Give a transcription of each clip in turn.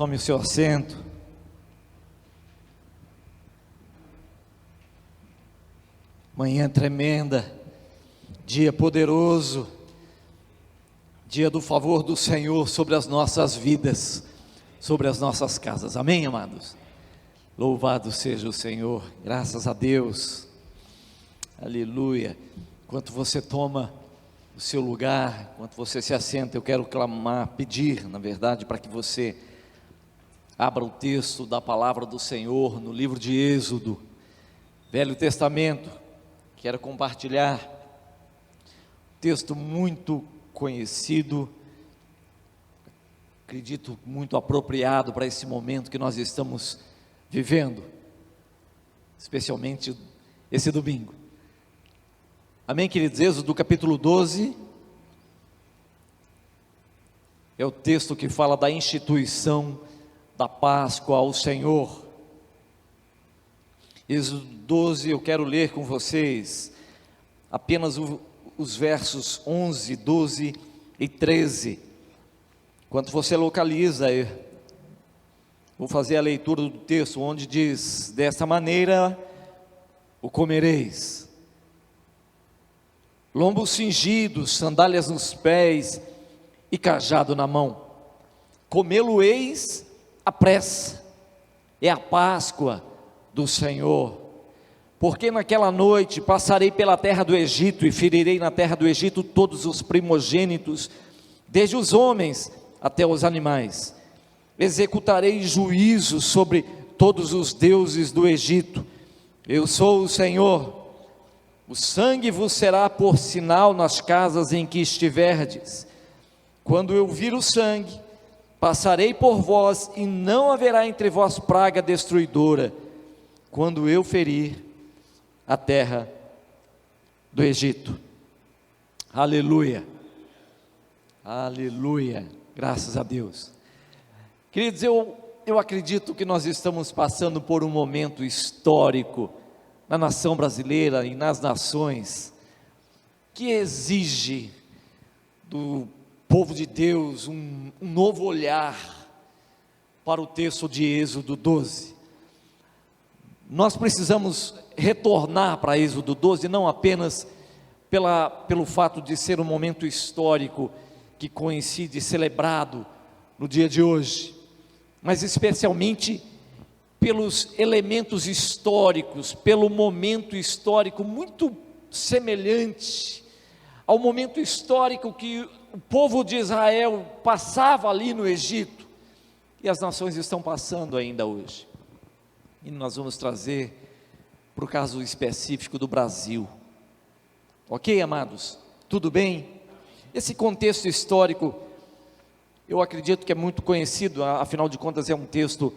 Tome o seu assento. Manhã tremenda, dia poderoso, dia do favor do Senhor sobre as nossas vidas, sobre as nossas casas. Amém, amados? Louvado seja o Senhor, graças a Deus. Aleluia. Enquanto você toma o seu lugar, enquanto você se assenta, eu quero clamar, pedir, na verdade, para que você abra o texto da palavra do Senhor no livro de Êxodo, Velho Testamento. Quero compartilhar um texto muito conhecido, acredito muito apropriado para esse momento que nós estamos vivendo, especialmente esse domingo. Amém, queridos? Êxodo capítulo 12, é o texto que fala da instituição da Páscoa ao Senhor. Êxodo 12, eu quero ler com vocês apenas os versos 11, 12 e 13. Enquanto você localiza, eu vou fazer a leitura do texto, onde diz: desta maneira o comereis, lombos cingidos, sandálias nos pés e cajado na mão, comê-lo-eis à pressa, é a Páscoa do Senhor. Porque naquela noite passarei pela terra do Egito e ferirei na terra do Egito todos os primogênitos, desde os homens até os animais. Executarei juízo sobre todos os deuses do Egito. Eu sou o Senhor. O sangue vos será por sinal nas casas em que estiverdes. Quando eu vir o sangue, passarei por vós e não haverá entre vós praga destruidora, quando eu ferir a terra do Egito. Aleluia, aleluia, graças a Deus. Queridos, eu acredito que nós estamos passando por um momento histórico na nação brasileira e nas nações, que exige do povo de Deus um novo olhar para o texto de Êxodo 12. Nós precisamos retornar para Êxodo 12, não apenas pelo fato de ser um momento histórico que coincide, celebrado no dia de hoje, mas especialmente pelos elementos históricos, pelo momento histórico muito semelhante ao momento histórico que o povo de Israel passava ali no Egito, e as nações estão passando ainda hoje. E nós vamos trazer para o caso específico do Brasil. Ok, amados? Tudo bem? Esse contexto histórico, eu acredito que é muito conhecido, afinal de contas é um texto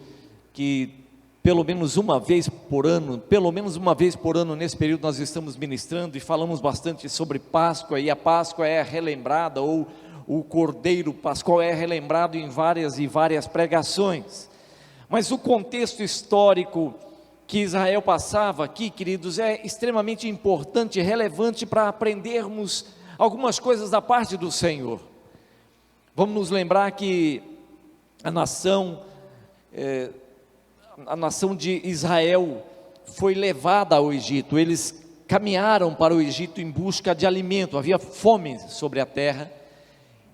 que pelo menos uma vez por ano nesse período nós estamos ministrando e falamos bastante sobre Páscoa, e a Páscoa é relembrada, ou o Cordeiro Pascual é relembrado em várias pregações. Mas o contexto histórico que Israel passava aqui, queridos, é extremamente importante e relevante para aprendermos algumas coisas da parte do Senhor. Vamos nos lembrar que a nação de Israel foi levada ao Egito. Eles caminharam para o Egito em busca de alimento, havia fome sobre a terra,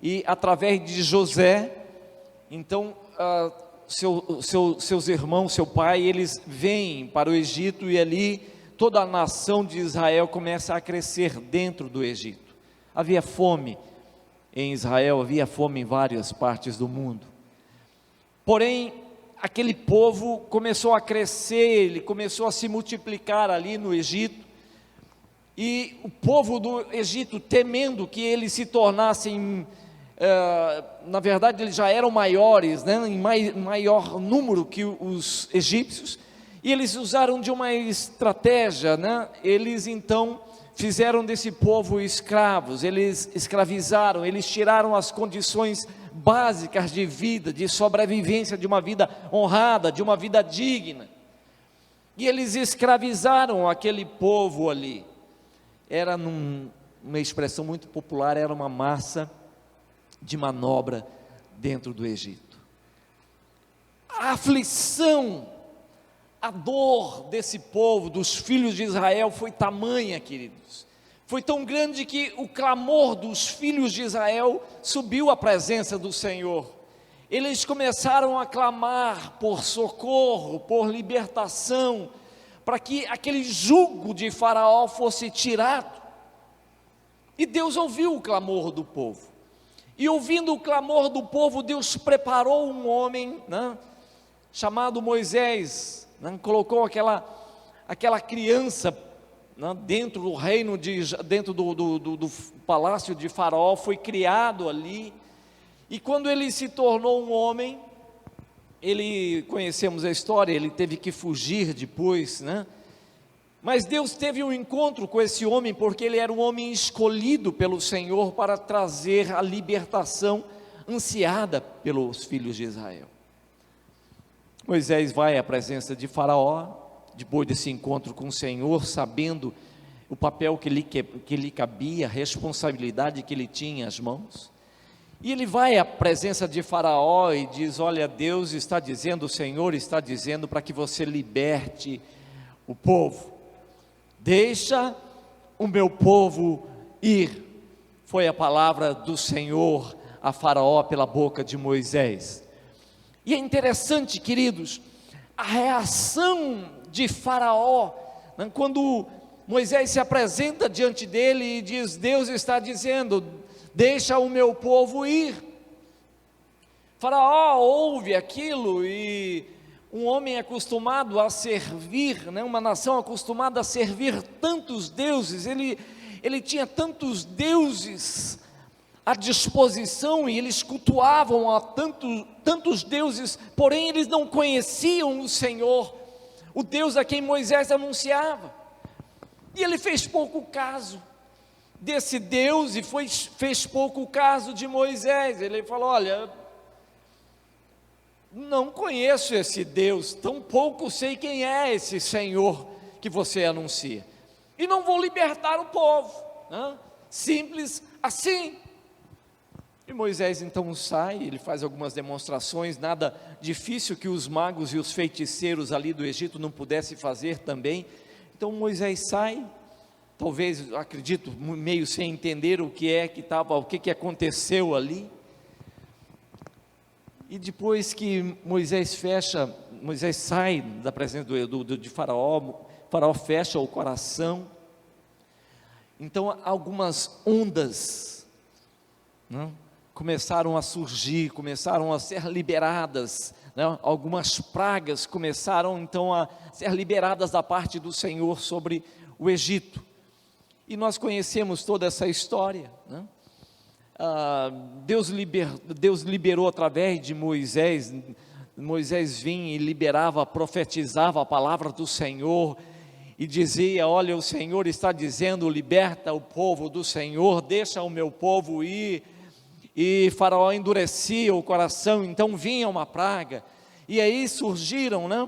e através de José, então seus irmãos, seu pai, eles vêm para o Egito, e ali toda a nação de Israel começa a crescer dentro do Egito. Havia fome em Israel, havia fome em várias partes do mundo, porém aquele povo começou a crescer, ele começou a se multiplicar ali no Egito, e o povo do Egito, temendo que eles se tornassem, na verdade eles já eram maiores, né, em maior número que os egípcios, e eles usaram de uma estratégia, né? Eles então fizeram desse povo escravos, eles escravizaram, eles tiraram as condições básicas de vida, de sobrevivência, de uma vida honrada, de uma vida digna, e eles escravizaram aquele povo ali. Era uma expressão muito popular, era uma massa de manobra dentro do Egito. a aflição, a dor desse povo, dos filhos de Israel, foi tamanha, queridos. Foi tão grande que o clamor dos filhos de Israel subiu à presença do Senhor. Eles começaram a clamar por socorro, por libertação, para que aquele jugo de Faraó fosse tirado. E Deus ouviu o clamor do povo. E ouvindo o clamor do povo, Deus preparou um homem, né, chamado Moisés, né, colocou aquela criança, né, dentro do reino, dentro do palácio de Faraó, foi criado ali. E quando ele se tornou um homem, conhecemos a história, ele teve que fugir depois, né? Mas Deus teve um encontro com esse homem, porque ele era um homem escolhido pelo Senhor para trazer a libertação ansiada pelos filhos de Israel. Moisés vai à presença de Faraó, depois desse encontro com o Senhor, sabendo o papel que lhe cabia, a responsabilidade que ele tinha às mãos. E ele vai à presença de Faraó e diz: olha, Deus está dizendo, o Senhor está dizendo para que você liberte o povo. Deixa o meu povo ir. Foi a palavra do Senhor a Faraó pela boca de Moisés. E é interessante, queridos, a reação de Faraó, né, quando Moisés se apresenta diante dele e diz: Deus está dizendo, deixa o meu povo ir. Faraó ouve aquilo, e um homem acostumado a servir, né, uma nação acostumada a servir tantos deuses, ele tinha tantos deuses à disposição, e eles cultuavam a tantos deuses, porém eles não conheciam o Senhor, o Deus a quem Moisés anunciava. E ele fez pouco caso desse Deus, e fez pouco caso de Moisés. Ele falou: olha, não conheço esse Deus, tampouco sei quem é esse Senhor que você anuncia, e não vou libertar o povo, né? Simples assim. E Moisés então sai, ele faz algumas demonstrações, nada difícil que os magos e os feiticeiros ali do Egito não pudessem fazer também. Então Moisés sai, talvez, acredito, meio sem entender o que aconteceu ali. E depois que Moisés sai da presença de Faraó, Faraó fecha o coração. Então algumas ondas, né, começaram a surgir, começaram a ser liberadas, né? Algumas pragas começaram então a ser liberadas da parte do Senhor sobre o Egito. E nós conhecemos toda essa história, né? Deus liberou através de Moisés. Moisés vinha e liberava, profetizava a palavra do Senhor, e dizia: olha, o Senhor está dizendo, liberta o povo do Senhor, deixa o meu povo ir. E Faraó endurecia o coração, então vinha uma praga, e aí surgiram, né,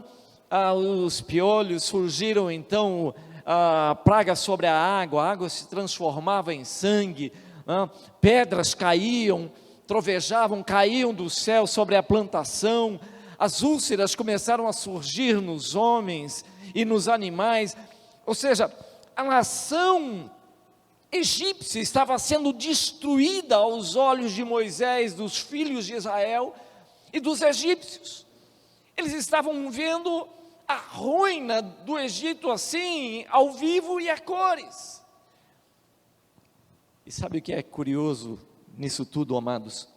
os piolhos, surgiram então a praga sobre a água se transformava em sangue, né, pedras caíam, trovejavam, caíam do céu sobre a plantação, as úlceras começaram a surgir nos homens e nos animais, ou seja, a nação egípcia estava sendo destruída aos olhos de Moisés, dos filhos de Israel e dos egípcios. Eles estavam vendo a ruína do Egito assim, ao vivo e a cores. E sabe o que é curioso nisso tudo, amados?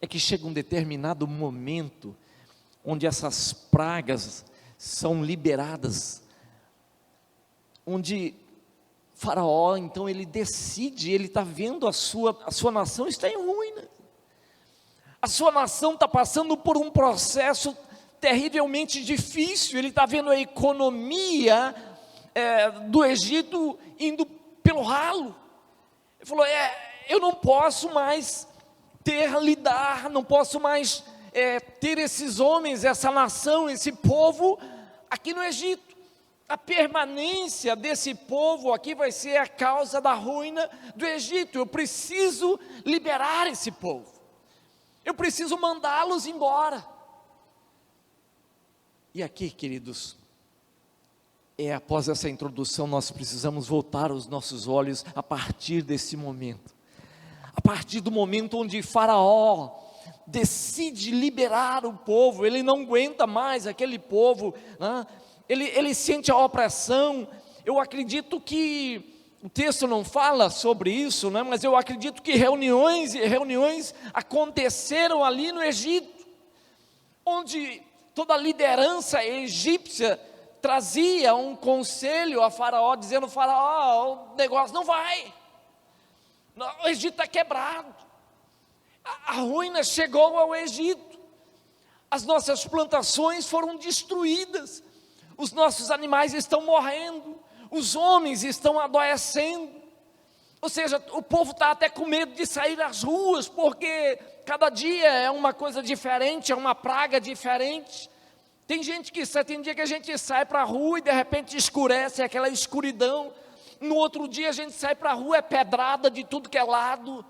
É que chega um determinado momento onde essas pragas são liberadas, onde Faraó, então, ele decide, ele está vendo a sua nação está em ruína, a sua nação está passando por um processo terrivelmente difícil, ele está vendo a economia do Egito indo pelo ralo. Ele falou: eu não posso mais não posso mais ter esses homens, essa nação, esse povo aqui no Egito. A permanência desse povo aqui vai ser a causa da ruína do Egito. Eu preciso liberar esse povo, eu preciso mandá-los embora. E aqui, queridos, após essa introdução, nós precisamos voltar os nossos olhos a partir desse momento. A partir do momento onde Faraó decide liberar o povo, ele não aguenta mais aquele povo, né? Ele sente a opressão. Eu acredito que, o texto não fala sobre isso, né? Mas eu acredito que reuniões e reuniões aconteceram ali no Egito, onde toda a liderança egípcia trazia um conselho a Faraó, dizendo: Faraó, o negócio não vai, o Egito está quebrado, a ruína chegou ao Egito, as nossas plantações foram destruídas, os nossos animais estão morrendo, os homens estão adoecendo. Ou seja, o povo está até com medo de sair às ruas, porque cada dia é uma coisa diferente, é uma praga diferente. Tem dia que a gente sai para a rua e de repente escurece, é aquela escuridão. No outro dia a gente sai para a rua, é pedrada de tudo que é lado.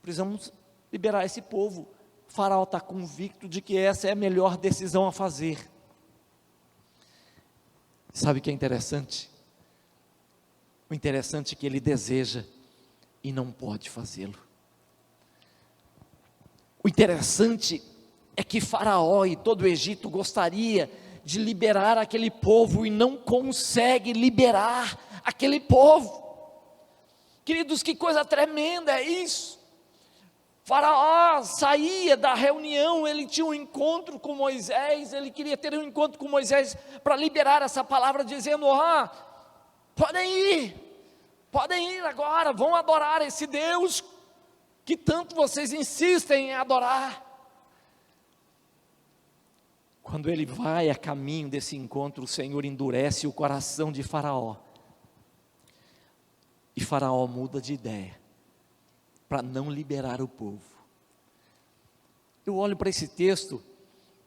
Precisamos liberar esse povo. O Faraó está convicto de que essa é a melhor decisão a fazer. Sabe o que é interessante? O interessante é que ele deseja e não pode fazê-lo. O interessante é que Faraó e todo o Egito gostaria de liberar aquele povo e não consegue liberar aquele povo. Queridos, que coisa tremenda é isso. Faraó saía da reunião, ele tinha um encontro com Moisés, ele queria ter um encontro com Moisés para liberar essa palavra, dizendo: podem ir agora, vão adorar esse Deus que tanto vocês insistem em adorar. Quando ele vai a caminho desse encontro, o Senhor endurece o coração de Faraó, e Faraó muda de ideia, para não liberar o povo. Eu olho para esse texto,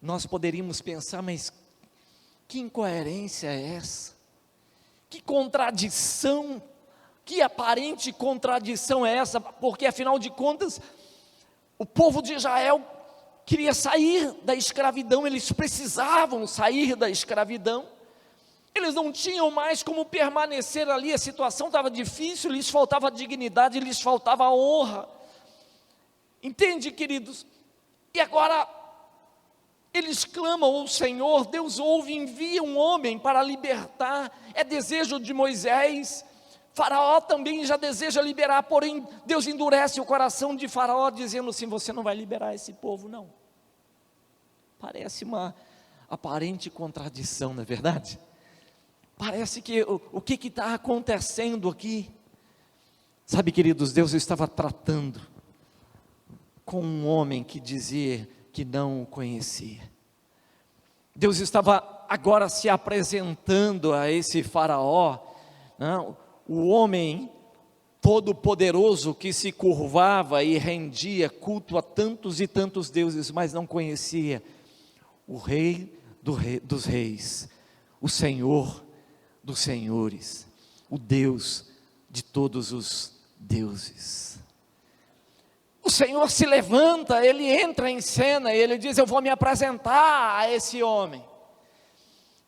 nós poderíamos pensar: mas que incoerência é essa? Que contradição, que aparente contradição é essa? Porque afinal de contas, o povo de Israel queria sair da escravidão, eles precisavam sair da escravidão, eles não tinham mais como permanecer ali, a situação estava difícil, lhes faltava dignidade, lhes faltava honra. Entende, queridos? E agora eles clamam ao Senhor, Deus ouve e envia um homem para libertar, é desejo de Moisés. Faraó também já deseja liberar, porém Deus endurece o coração de Faraó, dizendo assim: você não vai liberar esse povo não. Parece uma aparente contradição, não é verdade? Parece que o que está acontecendo aqui? Sabe, queridos, Deus estava tratando com um homem que dizia que não o conhecia. Deus estava agora se apresentando a esse Faraó, não? O homem todo-poderoso que se curvava e rendia culto a tantos e tantos deuses, mas não conhecia o Rei dos reis, o Senhor dos senhores, o Deus de todos os deuses. O Senhor se levanta, Ele entra em cena e Ele diz: eu vou me apresentar a esse homem.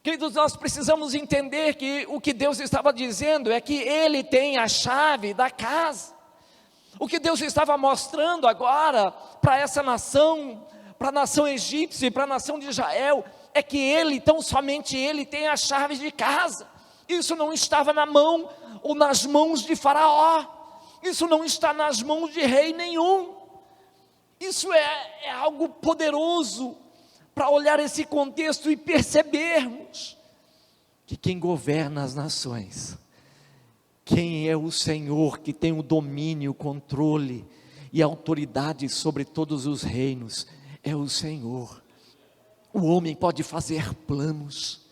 Queridos, nós precisamos entender que o que Deus estava dizendo é que Ele tem a chave da casa. O que Deus estava mostrando agora para essa nação, para a nação egípcia e para a nação de Israel, é que Ele, tão somente Ele, tem a chave de casa. Isso não estava na mão ou nas mãos de Faraó, isso não está nas mãos de rei nenhum. Isso é algo poderoso para olhar esse contexto e percebermos que quem governa as nações, quem é o Senhor que tem o domínio, o controle e a autoridade sobre todos os reinos, é o Senhor. O homem pode fazer planos,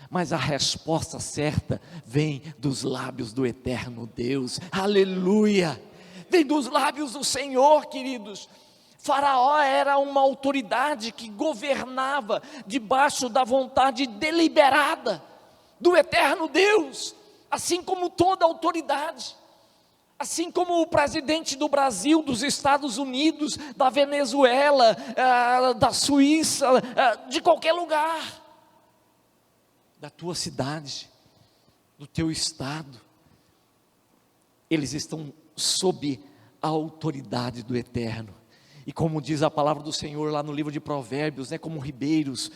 mas a resposta certa vem dos lábios do eterno Deus. Aleluia! Vem dos lábios do Senhor, queridos. Faraó era uma autoridade que governava debaixo da vontade deliberada do eterno Deus, assim como toda autoridade, assim como o presidente do Brasil, dos Estados Unidos, da Venezuela, da Suíça, de qualquer lugar. da tua cidade, do teu estado, eles estão sob a autoridade do Eterno. E como diz a palavra do Senhor lá no livro de Provérbios, como ribeiros,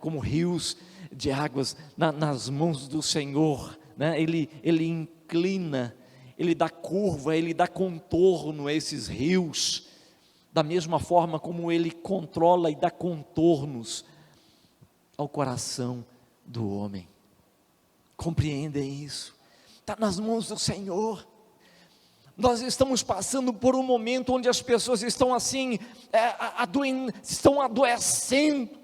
como rios de águas nas mãos do Senhor, Ele inclina, Ele dá curva, Ele dá contorno a esses rios, da mesma forma como Ele controla e dá contornos ao coração do homem. Compreendem isso? Está nas mãos do Senhor. Nós estamos passando por um momento onde as pessoas estão assim, estão adoecendo,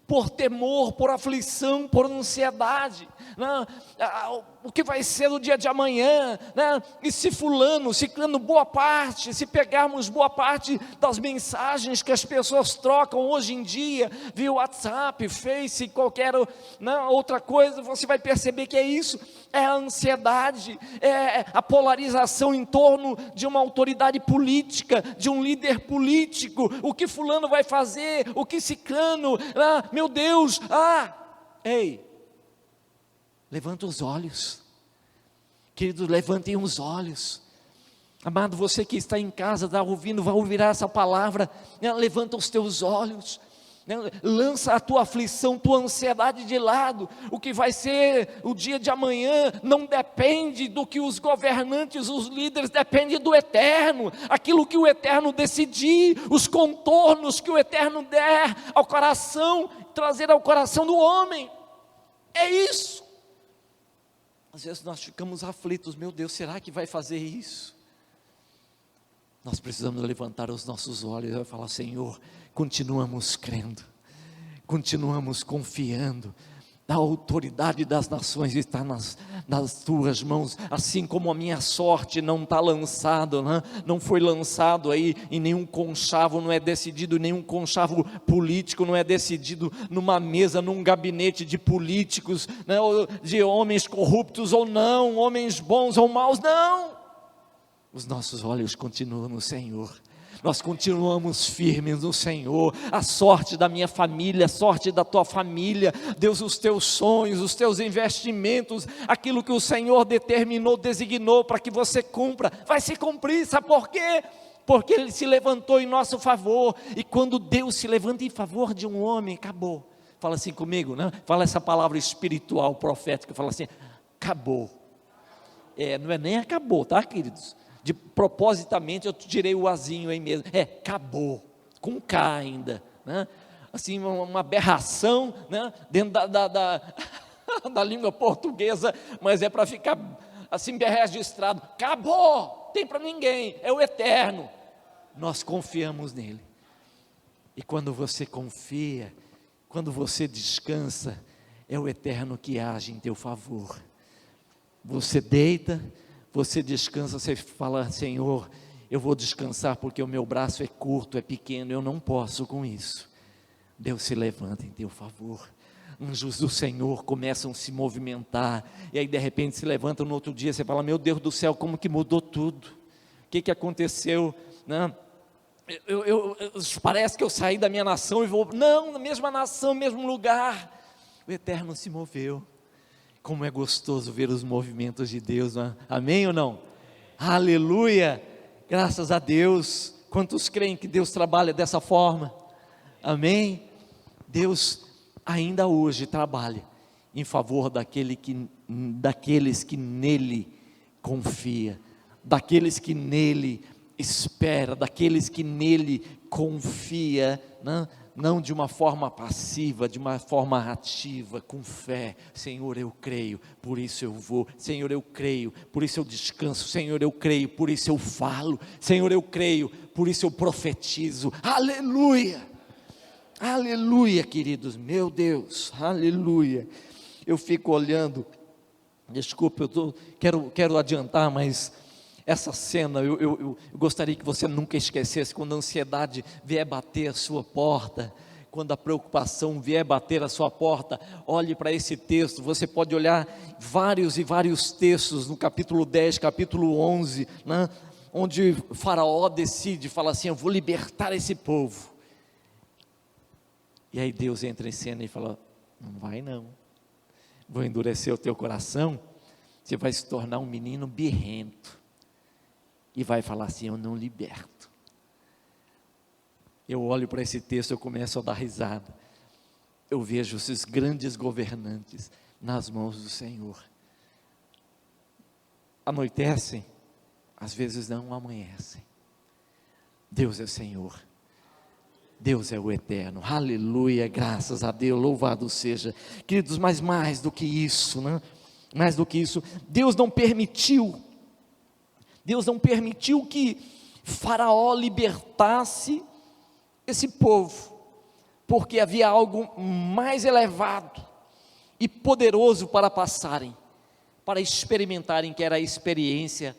por temor, por aflição, por ansiedade, o que vai ser no dia de amanhã, e se fulano, ciclano, boa parte, se pegarmos boa parte das mensagens que as pessoas trocam hoje em dia, via WhatsApp, Face, qualquer outra coisa, você vai perceber que é isso, é a ansiedade, é a polarização em torno de uma autoridade política, de um líder político, o que fulano vai fazer, o que ciclano, meu Deus, ei, levanta os olhos, queridos, levantem os olhos, amado, você que está em casa, está ouvindo, vai ouvir essa palavra, levanta os teus olhos, lança a tua aflição, tua ansiedade de lado. O que vai ser o dia de amanhã não depende do que os governantes, os líderes, depende do Eterno, aquilo que o Eterno decidir, os contornos que o Eterno der ao coração, trazer ao coração do homem, é isso. Às vezes nós ficamos aflitos, meu Deus, será que vai fazer isso? Nós precisamos levantar os nossos olhos e falar: Senhor, continuamos crendo, continuamos confiando, a autoridade das nações está nas tuas mãos, assim como a minha sorte não está lançado, não foi lançado aí em nenhum conchavo, não é decidido em nenhum conchavo político, não é decidido numa mesa, num gabinete de políticos, de homens corruptos ou não, homens bons ou maus, não, os nossos olhos continuam no Senhor, nós continuamos firmes no Senhor, a sorte da minha família, a sorte da tua família, Deus, os teus sonhos, os teus investimentos, aquilo que o Senhor determinou, designou para que você cumpra, vai se cumprir, sabe por quê? Porque Ele se levantou em nosso favor, e quando Deus se levanta em favor de um homem, acabou, fala assim comigo, fala essa palavra espiritual, profética, fala assim, acabou, não é nem acabou, tá, queridos? Propositamente eu tirei o azinho aí mesmo, acabou, com K ainda, assim uma aberração, dentro da língua portuguesa, mas é para ficar assim bem registrado, acabou, tem para ninguém, é o Eterno, nós confiamos nele, e quando você confia, quando você descansa, é o Eterno que age em teu favor, você deita, você descansa, você fala: Senhor, eu vou descansar porque o meu braço é curto, é pequeno, eu não posso com isso. Deus se levanta em teu favor, anjos do Senhor começam a se movimentar, e aí de repente se levantam no outro dia, você fala: meu Deus do céu, como que mudou tudo, o que aconteceu, parece que eu saí da minha nação e vou, não, na mesma nação, mesmo lugar, o Eterno se moveu. Como é gostoso ver os movimentos de Deus, amém ou não? Aleluia, graças a Deus. Quantos creem que Deus trabalha dessa forma? Amém? Deus ainda hoje trabalha em favor daqueles que nele confia, daqueles que nele espera, daqueles que nele confia, não de uma forma passiva, de uma forma ativa, com fé. Senhor, eu creio, por isso eu vou. Senhor, eu creio, por isso eu descanso. Senhor, eu creio, por isso eu falo. Senhor, eu creio, por isso eu profetizo. Aleluia, aleluia, queridos, meu Deus, aleluia. Eu fico olhando, desculpa, quero adiantar, mas essa cena, eu gostaria que você nunca esquecesse, quando a ansiedade vier bater a sua porta, quando a preocupação vier bater a sua porta, olhe para esse texto, você pode olhar vários e vários textos, no capítulo 10, capítulo 11, onde Faraó decide, fala assim: eu vou libertar esse povo, e aí Deus entra em cena e fala: não vai não, vou endurecer o teu coração, você vai se tornar um menino birrento, e vai falar assim: eu não liberto. Eu olho para esse texto, eu começo a dar risada, eu vejo esses grandes governantes nas mãos do Senhor. Anoitecem, às vezes não amanhecem. Deus é Senhor, Deus é o eterno, aleluia, graças a Deus, louvado seja. Queridos, mas mais do que isso, né? Mais do que isso, Deus não permitiu que Faraó libertasse esse povo, porque havia algo mais elevado e poderoso para passarem, para experimentarem, que era a experiência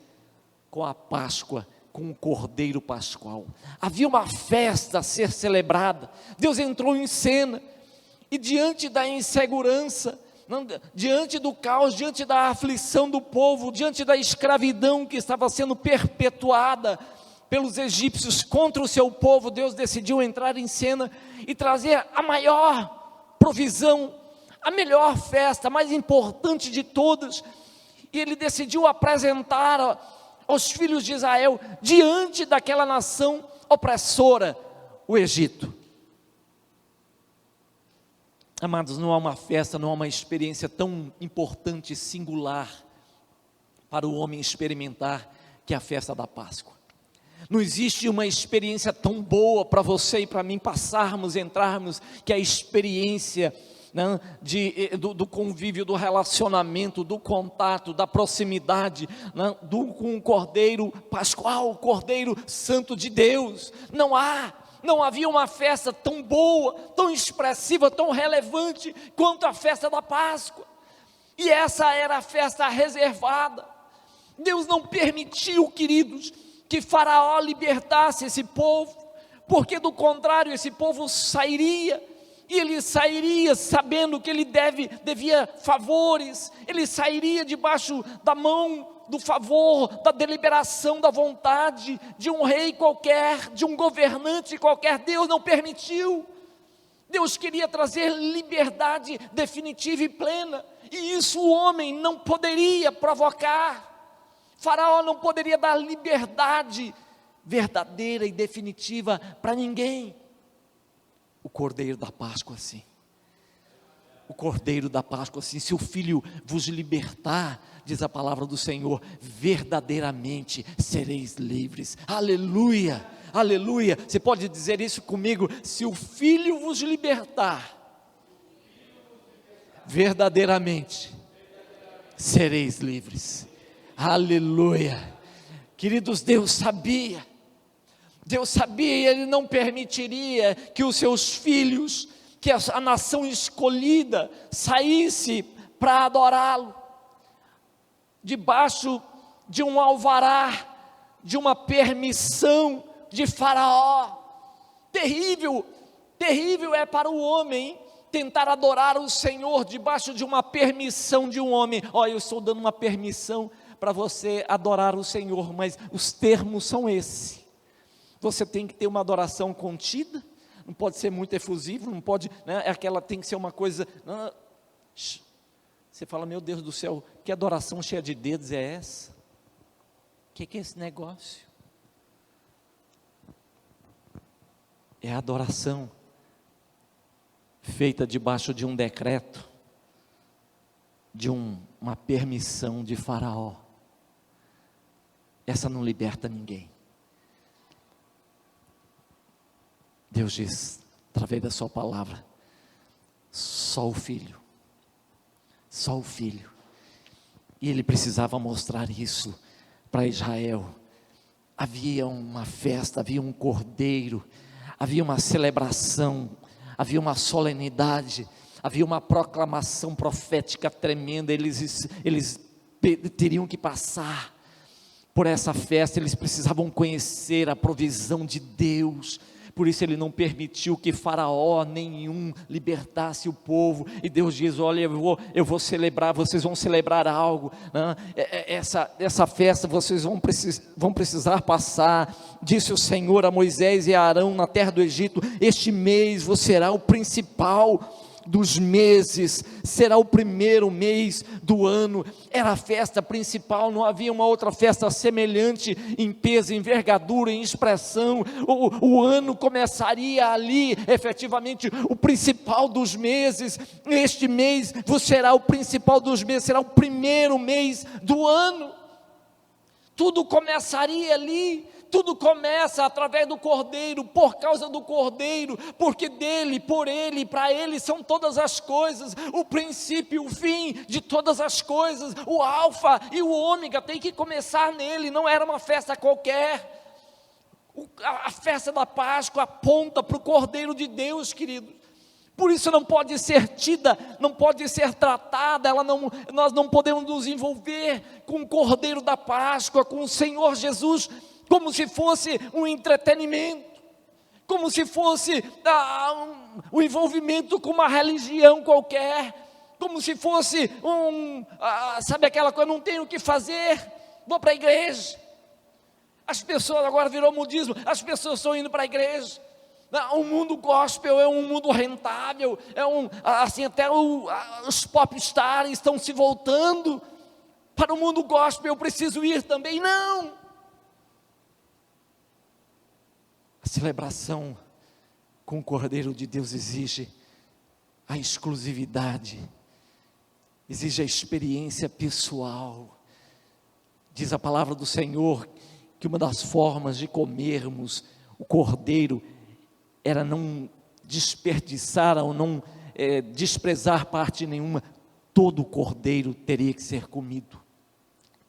com a Páscoa, com o Cordeiro Pascual. Havia uma festa a ser celebrada. Deus entrou em cena, e diante da insegurança, diante do caos, diante da aflição do povo, diante da escravidão que estava sendo perpetuada pelos egípcios contra o seu povo, Deus decidiu entrar em cena e trazer a maior provisão, a melhor festa, a mais importante de todas. E Ele decidiu apresentar aos filhos de Israel, diante daquela nação opressora, o Egito. Amados, não há uma festa, não há uma experiência tão importante e singular para o homem experimentar, que é a festa da Páscoa. Não existe uma experiência tão boa para você e para mim passarmos, entrarmos, que é a experiência, né, do convívio, do relacionamento, do contato, da proximidade, né, com o Cordeiro Pascual, o Cordeiro Santo de Deus. Não havia uma festa tão boa, tão expressiva, tão relevante quanto a festa da Páscoa. E essa era a festa reservada. Deus não permitiu, queridos, que Faraó libertasse esse povo, porque do contrário esse povo sairia, e ele sairia sabendo que ele devia favores, ele sairia debaixo da mão do favor, da deliberação, da vontade de um rei qualquer, de um governante qualquer. Deus não permitiu. Deus queria trazer liberdade definitiva e plena, e isso o homem não poderia provocar. Faraó não poderia dar liberdade verdadeira e definitiva para ninguém. O Cordeiro da Páscoa sim. O Cordeiro da Páscoa sim. Se o Filho vos libertar, diz a palavra do Senhor, verdadeiramente sereis livres. Aleluia, aleluia. Você pode dizer isso comigo? Se o Filho vos libertar, verdadeiramente sereis livres. Aleluia. Queridos, Deus sabia, e Ele não permitiria que os seus filhos, que a nação escolhida, saísse para adorá-lo, debaixo de um alvará, de uma permissão de Faraó. Terrível é para o homem tentar adorar o Senhor debaixo de uma permissão de um homem. Eu estou dando uma permissão para você adorar o Senhor, mas os termos são esses. Você tem que ter uma adoração contida, não pode ser muito efusivo, não pode, né, tem que ser uma coisa. Você fala: meu Deus do céu, que adoração cheia de dedos é essa? O que é esse negócio? É a adoração feita debaixo de um decreto, de uma permissão de Faraó. Essa não liberta ninguém. Deus diz, através da sua palavra, só o Filho, e Ele precisava mostrar isso para Israel. Havia uma festa, havia um cordeiro, havia uma celebração, havia uma solenidade, havia uma proclamação profética tremenda. Eles teriam que passar por essa festa, eles precisavam conhecer a provisão de Deus. Por isso Ele não permitiu que Faraó nenhum libertasse o povo. E Deus diz: olha, eu vou celebrar, vocês vão celebrar algo, né? Essa festa vocês vão precisar passar. Disse o Senhor a Moisés e a Arão na terra do Egito: este mês você será o principal. dos meses, será o primeiro mês do ano. Era a festa principal, não havia uma outra festa semelhante em peso, em envergadura, em expressão. O ano começaria ali, efetivamente, o principal dos meses. Este mês será o principal dos meses, será o primeiro mês do ano. Tudo começaria ali. Tudo começa através do Cordeiro, por causa do Cordeiro, porque dele, por ele, para ele são todas as coisas, o princípio, o fim de todas as coisas, o alfa e o ômega tem que começar nele. Não era uma festa qualquer. A festa da Páscoa aponta para o Cordeiro de Deus, querido. Por isso não pode ser tida, não pode ser tratada, nós não podemos nos envolver com o Cordeiro da Páscoa, com o Senhor Jesus, como se fosse um entretenimento, como se fosse um envolvimento com uma religião qualquer, como se fosse sabe aquela coisa, não tenho o que fazer, vou para a igreja. As pessoas, agora virou modismo, as pessoas estão indo para a igreja. O mundo gospel é um mundo rentável, assim, até os popstars estão se voltando para o mundo gospel, eu preciso ir também. Não! A celebração com o Cordeiro de Deus exige a exclusividade, exige a experiência pessoal. Diz a palavra do Senhor que uma das formas de comermos o Cordeiro era não desperdiçar ou não desprezar parte nenhuma. Todo o cordeiro teria que ser comido,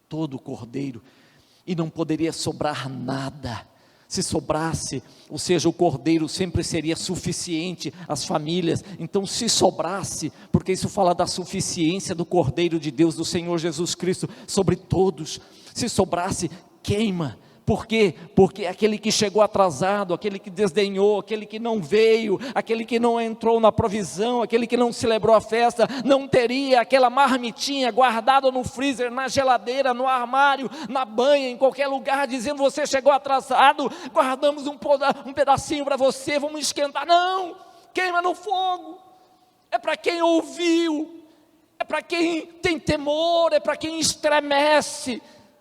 todo o cordeiro, e não poderia sobrar nada. Se sobrasse, ou seja, o cordeiro sempre seria suficiente às famílias. Então, se sobrasse, porque isso fala da suficiência do Cordeiro de Deus, do Senhor Jesus Cristo, sobre todos. Se sobrasse, queima. Por quê? Porque aquele que chegou atrasado, aquele que desdenhou, aquele que não veio, aquele que não entrou na provisão, aquele que não celebrou a festa, não teria aquela marmitinha guardada no freezer, na geladeira, no armário, na banha, em qualquer lugar, dizendo: você chegou atrasado, guardamos um pedacinho para você, vamos esquentar. Não, queima no fogo. É para quem ouviu, é para quem tem temor, é para quem estremece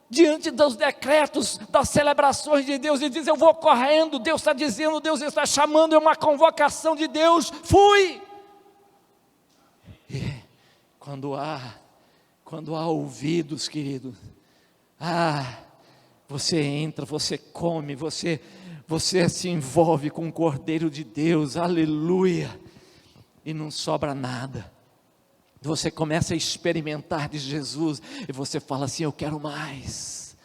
diante dos decretos, das celebrações de Deus, e diz: eu vou correndo, Deus está dizendo, Deus está chamando, é uma convocação de Deus, fui. E quando há ouvidos, querido, você entra, você come, você se envolve com o Cordeiro de Deus, aleluia, e não sobra nada. Você começa a experimentar de Jesus, e você fala assim: eu quero mais.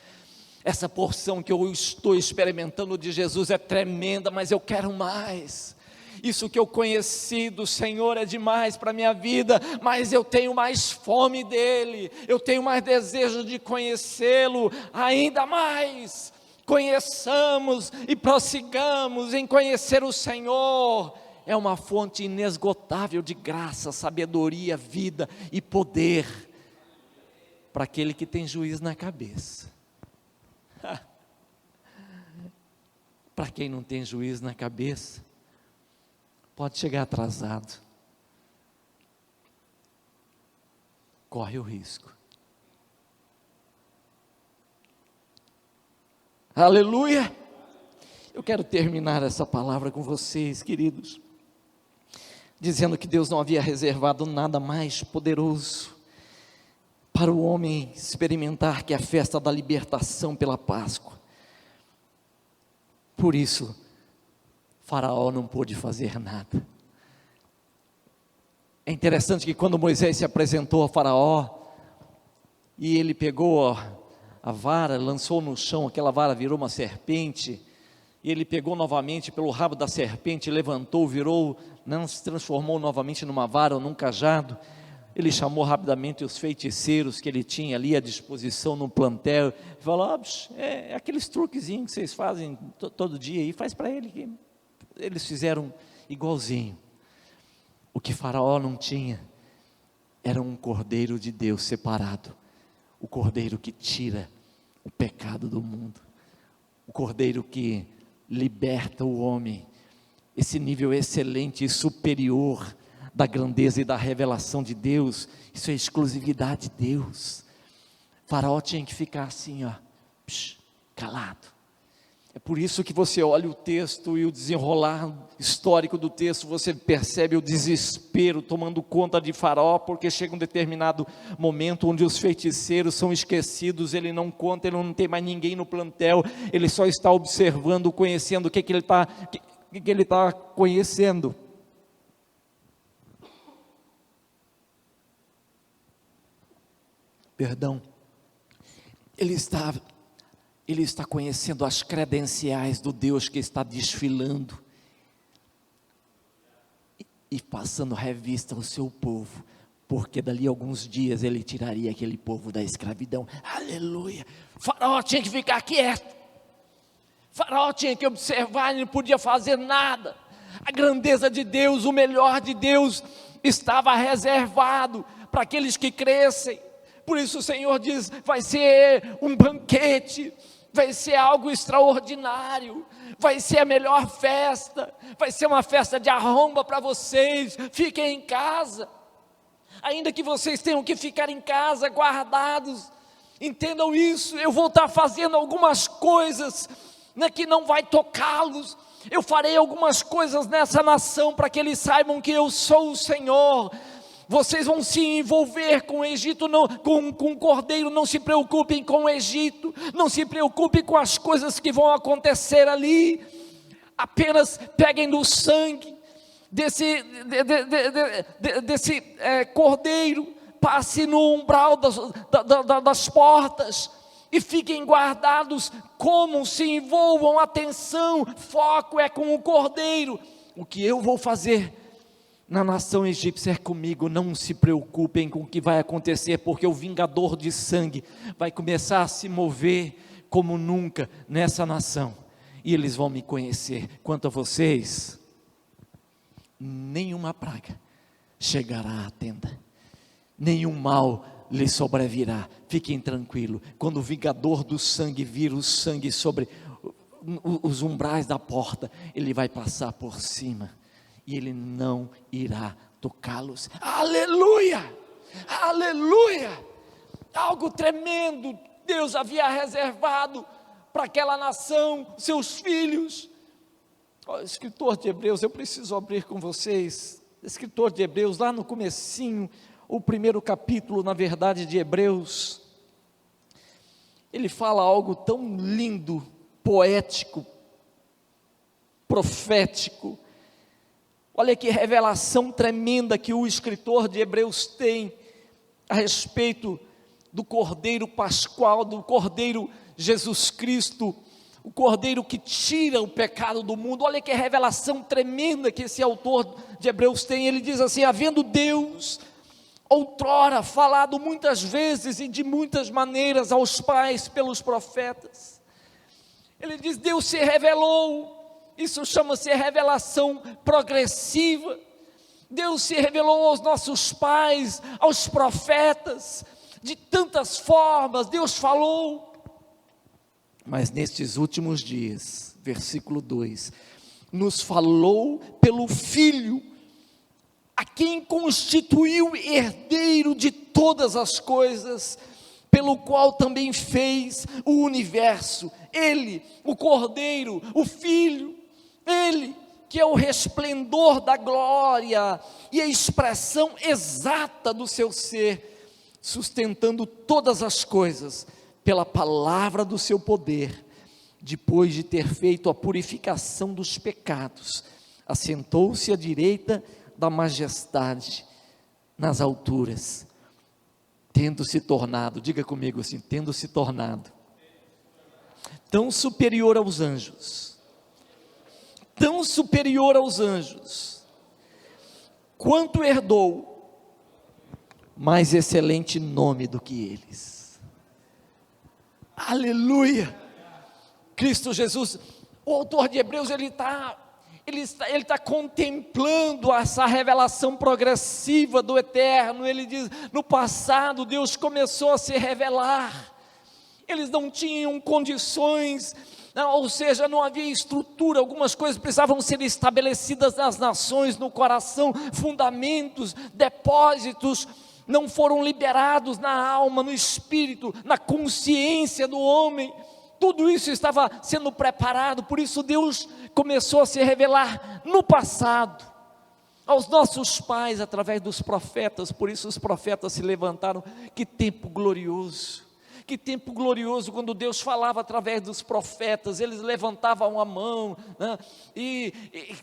Essa porção que eu estou experimentando de Jesus é tremenda, mas eu quero mais. Isso que eu conheci do Senhor é demais para a minha vida, mas eu tenho mais fome dEle, eu tenho mais desejo de conhecê-lo ainda mais. Conheçamos e prossigamos em conhecer o Senhor. É uma fonte inesgotável de graça, sabedoria, vida e poder para aquele que tem juiz na cabeça. Para quem não tem juiz na cabeça, pode chegar atrasado, corre o risco. Aleluia! Eu quero terminar essa palavra com vocês, queridos, dizendo que Deus não havia reservado nada mais poderoso para o homem experimentar que a festa da libertação pela Páscoa. Por isso, Faraó não pôde fazer nada. É interessante que quando Moisés se apresentou a Faraó, e ele pegou a vara, lançou no chão, aquela vara virou uma serpente, e ele pegou novamente pelo rabo da serpente, levantou, virou, não se transformou novamente numa vara ou num cajado. Ele chamou rapidamente os feiticeiros que ele tinha ali à disposição no plantel, e falou: é aqueles truquezinhos que vocês fazem todo dia, e faz para ele. Eles fizeram igualzinho. O que Faraó não tinha era um Cordeiro de Deus separado, o Cordeiro que tira o pecado do mundo, o Cordeiro que liberta o homem, esse nível excelente e superior da grandeza e da revelação de Deus, isso é exclusividade de Deus. Faraó tinha que ficar assim, ó, calado. É por isso que você olha o texto e o desenrolar histórico do texto, você percebe o desespero tomando conta de Faraó, porque chega um determinado momento onde os feiticeiros são esquecidos, ele não conta, ele não tem mais ninguém no plantel, ele só está observando, conhecendo o que ele está conhecendo. Perdão. Ele está conhecendo as credenciais do Deus que está desfilando e passando revista ao seu povo, porque dali a alguns dias ele tiraria aquele povo da escravidão. Aleluia! Faraó tinha que ficar quieto, Faraó tinha que observar, ele não podia fazer nada. A grandeza de Deus, o melhor de Deus estava reservado para aqueles que crescem. Por isso o Senhor diz, vai ser um banquete, vai ser algo extraordinário, vai ser a melhor festa, vai ser uma festa de arromba para vocês, fiquem em casa, ainda que vocês tenham que ficar em casa guardados, entendam isso, eu vou estar fazendo algumas coisas, que não vai tocá-los, eu farei algumas coisas nessa nação, para que eles saibam que eu sou o Senhor. Vocês vão se envolver com o Egito, com o cordeiro, não se preocupem com o Egito, não se preocupem com as coisas que vão acontecer ali, apenas peguem do sangue desse cordeiro, passe no umbral das portas, e fiquem guardados, como se envolvam, atenção, foco é com o cordeiro, o que eu vou fazer na nação egípcia é comigo, não se preocupem com o que vai acontecer, porque o vingador de sangue vai começar a se mover como nunca nessa nação, e eles vão me conhecer. Quanto a vocês, nenhuma praga chegará à tenda, nenhum mal lhes sobrevirá, fiquem tranquilos. Quando o vingador do sangue vir o sangue sobre os umbrais da porta, ele vai passar por cima, e ele não irá tocá-los. Aleluia, aleluia, algo tremendo Deus havia reservado para aquela nação, seus filhos. O escritor de Hebreus, eu preciso abrir com vocês, escritor de Hebreus, lá no comecinho, o primeiro capítulo, na verdade, de Hebreus, ele fala algo tão lindo, poético, profético. Olha que revelação tremenda que o escritor de Hebreus tem a respeito do Cordeiro Pascual, do Cordeiro Jesus Cristo, o Cordeiro que tira o pecado do mundo. Olha que revelação tremenda que esse autor de Hebreus tem. Ele diz assim: havendo Deus outrora falado muitas vezes e de muitas maneiras aos pais pelos profetas, ele diz, Deus se revelou. Isso chama-se revelação progressiva. Deus se revelou aos nossos pais, aos profetas, de tantas formas, Deus falou. Mas nestes últimos dias, versículo 2, nos falou pelo Filho, a quem constituiu herdeiro de todas as coisas, pelo qual também fez o universo. Ele, o Cordeiro, o Filho, Ele que é o resplendor da glória e a expressão exata do seu ser, sustentando todas as coisas pela palavra do seu poder, depois de ter feito a purificação dos pecados, assentou-se à direita da majestade nas alturas, tendo se tornado, diga comigo assim, tendo se tornado tão superior aos anjos, tão superior aos anjos, quanto herdou mais excelente nome do que eles. Aleluia! Cristo Jesus, o autor de Hebreus, ele está contemplando essa revelação progressiva do eterno. Ele diz, no passado Deus começou a se revelar, eles não tinham condições ou seja, não havia estrutura, algumas coisas precisavam ser estabelecidas nas nações, no coração, fundamentos, depósitos, não foram liberados na alma, no espírito, na consciência do homem. Tudo isso estava sendo preparado, por isso Deus começou a se revelar no passado, aos nossos pais através dos profetas. Por isso os profetas se levantaram. Que tempo glorioso, que tempo glorioso, quando Deus falava através dos profetas, eles levantavam a mão, né? e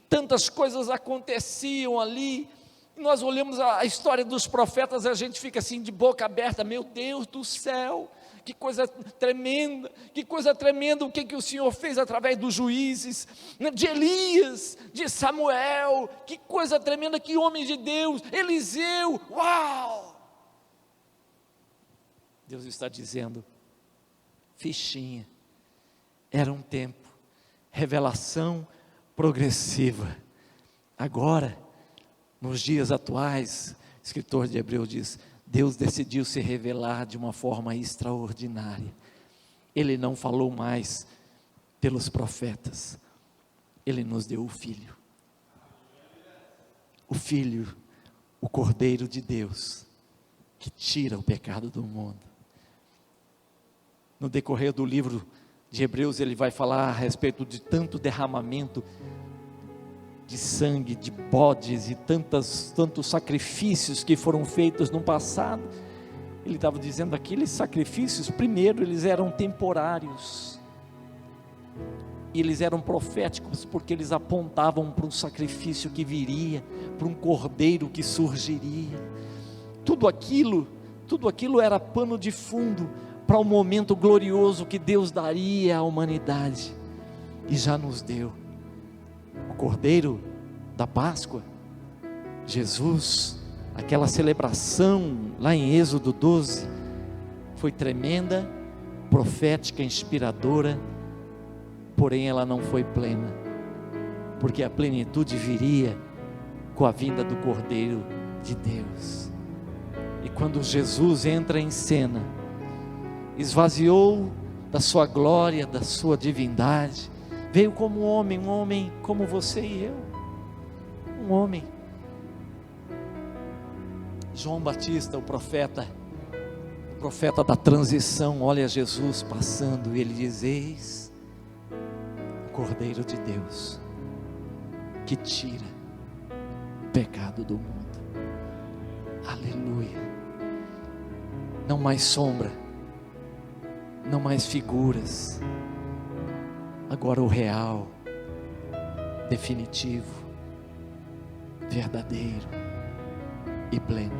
tantas coisas aconteciam ali. Nós olhamos a história dos profetas, a gente fica assim de boca aberta. Meu Deus do céu, que coisa tremenda, o que o Senhor fez através dos juízes, de Elias, de Samuel, que coisa tremenda, que homens de Deus, Eliseu, uau! Deus está dizendo, fichinha, era um tempo, revelação progressiva. Agora, nos dias atuais, o escritor de Hebreus diz, Deus decidiu se revelar de uma forma extraordinária. Ele não falou mais pelos profetas, Ele nos deu o Filho. O Filho, o Cordeiro de Deus, que tira o pecado do mundo. No decorrer do livro de Hebreus, ele vai falar a respeito de tanto derramamento de sangue, de bodes e tantos sacrifícios que foram feitos no passado. Ele estava dizendo, aqueles sacrifícios, primeiro, eles eram temporários, e eles eram proféticos, porque eles apontavam para um sacrifício que viria, para um cordeiro que surgiria. Tudo aquilo era pano de fundo para o momento glorioso que Deus daria à humanidade, e já nos deu. O Cordeiro da Páscoa, Jesus, aquela celebração lá em Êxodo 12, foi tremenda, profética, inspiradora, porém ela não foi plena, porque a plenitude viria com a vinda do Cordeiro de Deus. E quando Jesus entra em cena, esvaziou da sua glória, da sua divindade, veio como um homem como você e eu, um homem. João Batista, o profeta da transição, olha Jesus passando, e ele diz, eis o Cordeiro de Deus, que tira o pecado do mundo. Aleluia. Não mais sombra, não mais figuras, agora o real, definitivo, verdadeiro e pleno.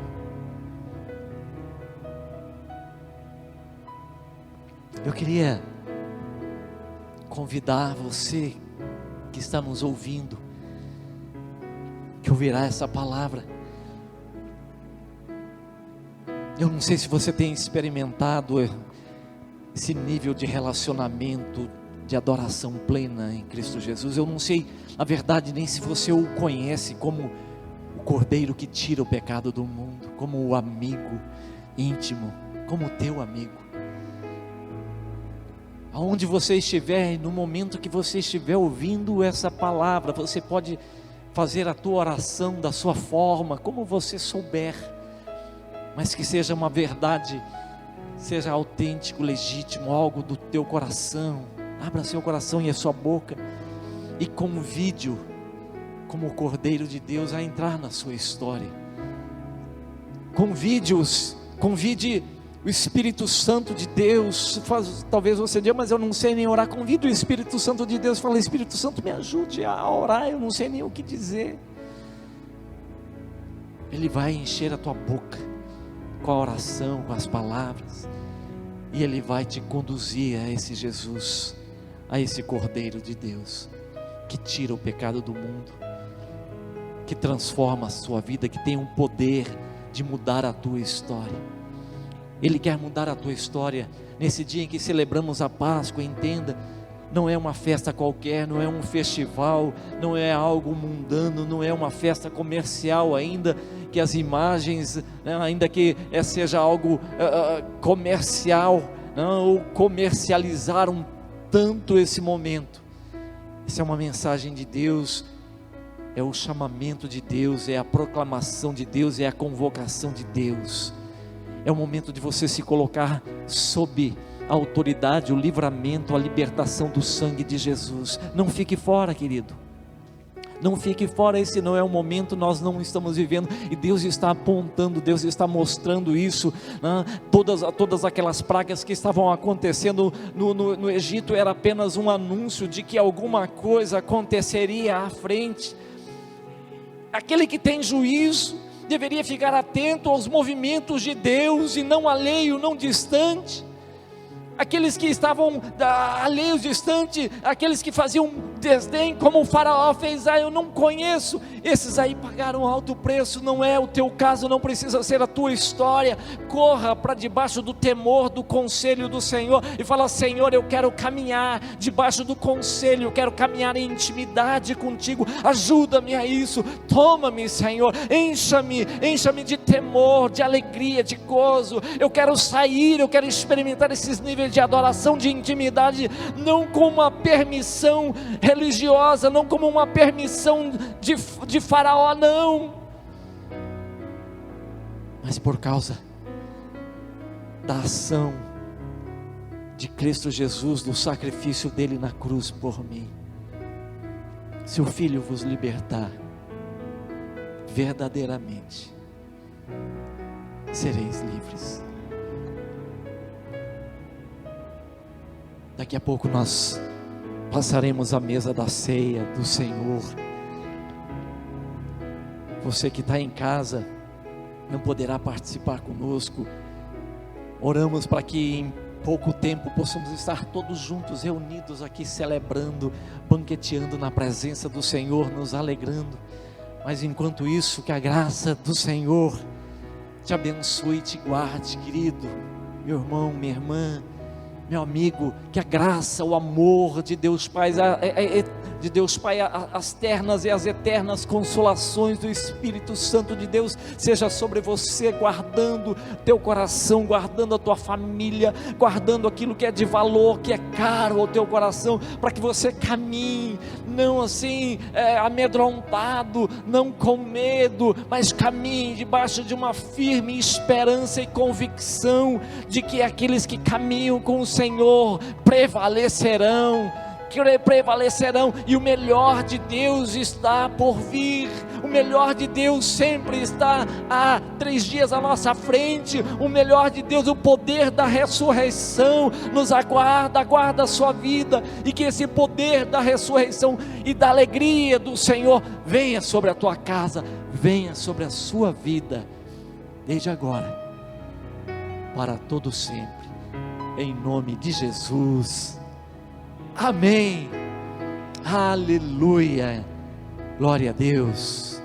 Eu queria convidar você que está nos ouvindo, que ouvirá essa palavra. Eu não sei se você tem experimentado esse nível de relacionamento, de adoração plena em Cristo Jesus. Eu não sei, na verdade, nem se você o conhece como o Cordeiro que tira o pecado do mundo, como o amigo íntimo, como o teu amigo. Aonde você estiver, no momento que você estiver ouvindo essa palavra, você pode fazer a tua oração da sua forma, como você souber, mas que seja uma verdade, seja autêntico, legítimo, algo do teu coração. Abra seu coração e a sua boca e convide-o, como o Cordeiro de Deus, a entrar na sua história. Convide o Espírito Santo de Deus. Talvez você diga, mas eu não sei nem orar. Convide o Espírito Santo de Deus. Fala, Espírito Santo, me ajude a orar, eu não sei nem o que dizer. Ele vai encher a tua boca com a oração, com as palavras, e Ele vai te conduzir a esse Jesus, a esse Cordeiro de Deus, que tira o pecado do mundo, que transforma a sua vida, que tem um poder de mudar a tua história. Ele quer mudar a tua história nesse dia em que celebramos a Páscoa. Entenda, não é uma festa qualquer, não é um festival, não é algo mundano, não é uma festa comercial, ainda que as imagens, ainda que seja algo comercial, ou comercializar um tanto esse momento. Essa é uma mensagem de Deus, é o chamamento de Deus, é a proclamação de Deus, é a convocação de Deus. É o momento de você se colocar sob a autoridade, o livramento, a libertação do sangue de Jesus. Não fique fora, querido. Não fique fora, esse não é o momento, nós não estamos vivendo, e Deus está apontando, Deus está mostrando isso, né? Todas aquelas pragas que estavam acontecendo no Egito, era apenas um anúncio de que alguma coisa aconteceria à frente. Aquele que tem juízo, deveria ficar atento aos movimentos de Deus, e não alheio, não distante. Aqueles que estavam alheios, distante, aqueles que faziam desdém, como o faraó fez, eu não conheço, esses aí pagaram alto preço. Não é o teu caso, não precisa ser a tua história. Corra para debaixo do temor, do conselho do Senhor, e fala: Senhor, eu quero caminhar debaixo do conselho, eu quero caminhar em intimidade contigo, ajuda-me a isso, toma-me, Senhor, encha-me de temor, de alegria, de gozo. Eu quero sair, eu quero experimentar esses níveis de adoração, de intimidade, não como uma permissão religiosa, não como uma permissão de faraó, não, mas por causa da ação de Cristo Jesus, do sacrifício dele na cruz por mim. Se o Filho vos libertar, verdadeiramente sereis livres. Daqui a pouco nós passaremos a mesa da ceia do Senhor. Você que está em casa não poderá participar conosco. Oramos para que em pouco tempo possamos estar todos juntos, reunidos aqui, celebrando, banqueteando na presença do Senhor, nos alegrando. Mas enquanto isso, que a graça do Senhor te abençoe e te guarde, querido, meu irmão, minha irmã, meu amigo. Que a graça, o amor de Deus Pai, as ternas e as eternas consolações do Espírito Santo de Deus seja sobre você, guardando teu coração, guardando a tua família, guardando aquilo que é de valor, que é caro ao teu coração, para que você caminhe, não assim amedrontado, não com medo, mas caminhe debaixo de uma firme esperança e convicção de que aqueles que caminham com o Senhor prevalecerão, e o melhor de Deus está por vir. O melhor de Deus sempre está há 3 dias à nossa frente. O melhor de Deus, o poder da ressurreição nos aguarda a sua vida, e que esse poder da ressurreição e da alegria do Senhor venha sobre a tua casa, venha sobre a sua vida, desde agora, para todo sempre, em nome de Jesus. Amém, aleluia, glória a Deus.